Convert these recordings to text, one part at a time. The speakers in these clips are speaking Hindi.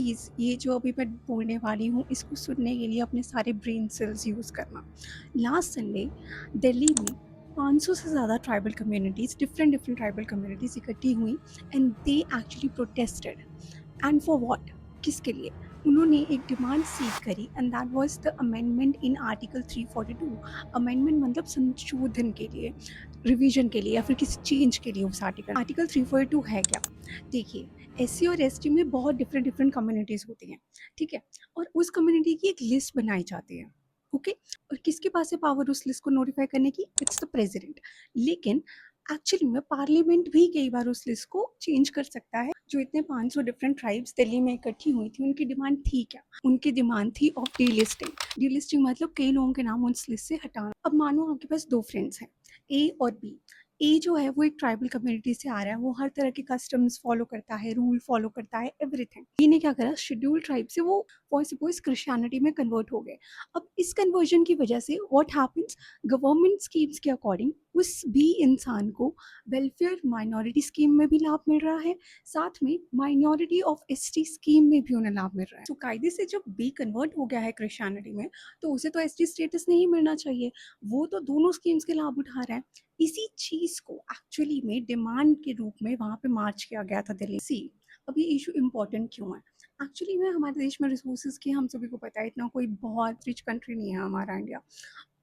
प्लीज़ ये जो अभी मैं बोलने वाली हूँ इसको सुनने के लिए अपने सारे ब्रेन सेल्स यूज़ करना। लास्ट संडे दिल्ली में 500 से ज़्यादा tribal communities different different tribal communities इकट्ठी हुई and they actually protested and for what? किसके लिए? उन्होंने एक डिमांड सीक करी and that was the amendment in article 342। Amendment मतलब संशोधन के लिए, रिवीजन के लिए या फिर किसी चेंज के लिए उस आर्टिकल। आर्टिकल 342 है क्या? देखिए, एससी और एसटी में बहुत डिफरेंट डिफरेंट कम्युनिटीज़ होती हैं, ठीक है? और उस कम्युनिटी की एक लिस्ट बनाई जाती है, ओके? और किसके पास है पावर उस लिस्ट को नोटिफ़ाई करने की? It's the president. लेकिन एक्चुअली में पार्लियामेंट भी कई बार उस लिस्ट को चेंज कर सकता है। जो इतने 500 डिफरेंट ट्राइब्स दिल्ली में इकट्ठी हुई थी, उनकी डिमांड थी क्या? उनकी डिमांड थी ऑफ डीलिस्टिंग। डीलिस्टिंग मतलब कई लोगों के नाम उस लिस्ट से हटाना। अब मानो आपके पास 2 फ्रेंड्स हैं, ए और बी। ए जो है वो एक ट्राइबल कम्युनिटी से आ रहा है, वो हर तरह के कस्टम्स फॉलो करता है, रूल फॉलो करता है, एवरीथिंग। बी ने क्या करा, शेड्यूल्ड ट्राइब से वो फॉर सपोज क्रिश्चियनिटी में कन्वर्ट हो गए। अब इस कन्वर्जन की वजह से व्हाट हैपेंस, गवर्नमेंट स्कीम्स के अकॉर्डिंग उस बी इंसान को वेलफेयर माइनॉरिटी स्कीम में भी लाभ मिल रहा है, साथ में माइनॉरिटी ऑफ एसटी स्कीम में भी उन्हें लाभ मिल रहा है। तो कायदे से जब बी कन्वर्ट हो गया है क्रिश्चियनिटी में, तो उसे तो एसटी स्टेटस नहीं मिलना चाहिए, वो तो दोनों स्कीम्स के लाभ उठा रहा है। इसी चीज़ को एक्चुअली में डिमांड के रूप में वहाँ पे मार्च किया गया था दिल्ली से। अब ये इशू इम्पोर्टेंट क्यों है? एक्चुअली में हमारे देश में रिसोर्सेज की हम सभी को पता है, इतना कोई बहुत रिच कंट्री नहीं है हमारा इंडिया।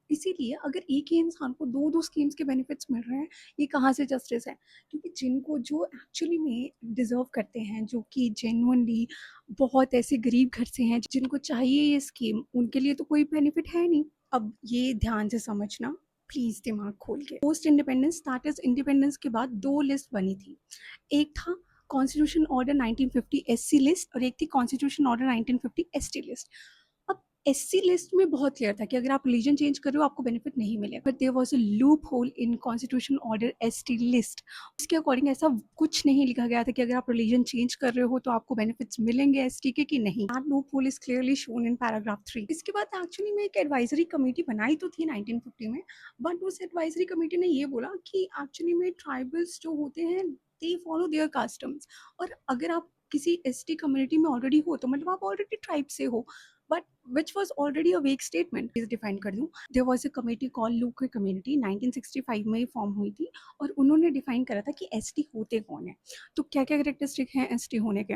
इसीलिए अगर एक ही इंसान को दो दो स्कीम्स के बेनिफिट्स मिल रहे हैं, ये कहाँ से जस्टिस है? क्योंकि जिनको जो एक्चुअली में डिजर्व करते हैं, जो कि जेन्युइनली बहुत ऐसे गरीब घर से हैं जिनको चाहिए ये स्कीम, उनके लिए तो कोई बेनिफिट है नहीं। अब ये ध्यान से समझना प्लीज, दिमाग खोल के। पोस्ट इंडिपेंडेंस, स्टार्टस इंडिपेंडेंस के बाद दो लिस्ट बनी थी। एक था कॉन्स्टिट्यूशन ऑर्डर 1950 एससी लिस्ट और एक थी कॉन्स्टिट्यूशन ऑर्डर 1950 एसटी लिस्ट। अब एससी लिस्ट में बहुत क्लियर था कि अगर आप रिलीजन चेंज कर रहे हो आपको बेनिफिट नहीं मिलेगा, but there was a loophole in constitution order ST list. इसके अकॉर्डिंग ऐसा कुछ नहीं लिखा गया था कि अगर आप रिलीजन चेंज कर रहे हो तो आपको बेनिफिट्स मिलेंगे एसटी के कि नहीं। That loop hole is clearly shown in paragraph 3। इसके बाद एक्चुअली में एक एडवाइजरी कमेटी बनाई तो थी 1950 में, बट उस एडवाइजरी कमेटी ने ये बोला कि एक्चुअली में ट्राइबल्स जो होते हैं दे फॉलो देयर कस्टम्स, और अगर आप किसी एसटी कम्युनिटी में ऑलरेडी हो तो मतलब आप ऑलरेडी ट्राइब से हो, but which was already a vague statement। इसे डिफाइन कर दूं, there was a committee called Luke community 1965 में फॉर्म हुई थी, और उन्होंने डिफाइन करा था कि एसटी होते कौन है। तो क्या क्या करेक्टरिस्टिक हैं एसटी होने के?